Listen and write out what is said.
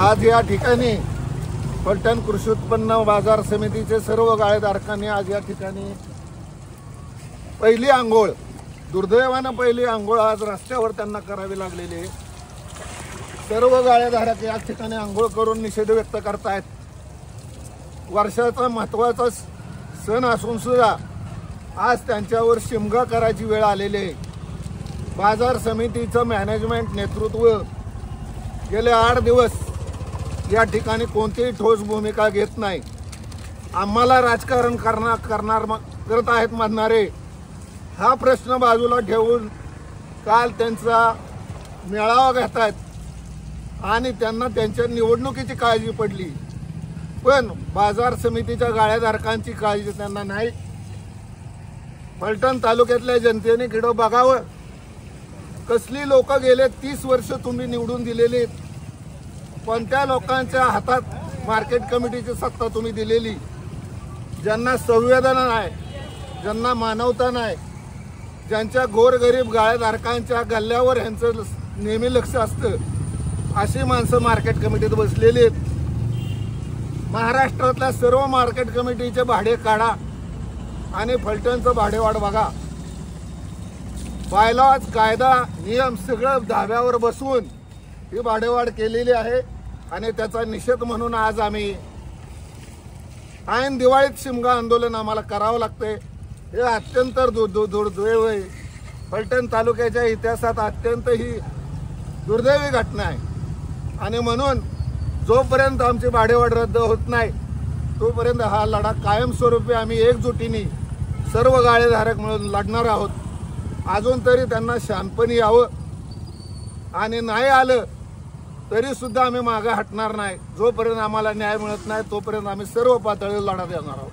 आज या ठिकाणी फलटण कृषी उत्पन्न बाजार समितीचे सर्व गाळेधारकांनी आज या ठिकाणी पहिली आंघोळ, दुर्दैवानं पहिली आंघोळ आज रस्त्यावर त्यांना करावी लागलेली आहे। सर्व गाळेधारक या ठिकाणी आंघोळ करून निषेध व्यक्त करतायत। वर्षाचा महत्त्वाचा सण असून सुद्धा आज त्यांच्यावर शिमगा करायची वेळ आलेली आहे। बाजार समितीचं मॅनेजमेंट नेतृत्व गेले 8 दिवस या ठिकाणी कोणतीही ठोस भूमिका घेत नाही। आम्हाला राजकारण करत आहेत म्हणणारे हा प्रश्न बाजूला ठेवून काल त्यांचा मेळावा घेत आहेत आणि त्यांना त्यांच्या निवडणुकीची काळजी पडली, पण बाजार समितीच्या गाळेधारकांची काळजी त्यांना नाही। फलटण तालुक्यातल्या जनतेने किडं बघावं, कसली लोक गेले 30 वर्ष तुम्ही निवडून दिलेली, कोणत्या लोकांच्या हातात मार्केट कमिटीची सत्ता तुम्ही दिलेली, ज्यांना संवेदना नाही, ज्यांना मानवता नाही, ज्यांच्या गोरगरीब गाळेधारकांच्या गल्ल्यावर यांचं नेहमी लक्ष असतं, अशी माणसं मार्केट कमिटीत बसलेली आहेत। महाराष्ट्रातल्या सर्व मार्केट कमिटीचे भाडे काढा आणि फलटणचं भाडेवाढ बघा। बायलॉज, कायदा, नियम सगळं धाब्यावर बसवून ही भाडेवाढ केलेली आहे आणि त्याचा निषेध म्हणून आज आम्ही ऐन दिवाळीत शिमगा आंदोलन आम्हाला करावं लागतंय। हे अत्यंत दुर्दैव आहे। फलटण तालुक्याच्या इतिहासात अत्यंत ही दुर्दैवी घटना आहे आणि म्हणून जोपर्यंत आमची भाडेवाढ रद्द होत नाही तोपर्यंत हा लढा कायमस्वरूपी आम्ही एकजुटीने सर्व गाळेधारक मिळून लढणार आहोत। अजून तरी त्यांना शांतपणे यावं आणि नाही आलं तरी सुद्धा आम्ही मागे हटणार नाही। जोपर्यंत आम्हाला न्याय मिळत नाही तोपर्यंत आम्ही सर्व पातळीवर लढा देणार आहोत।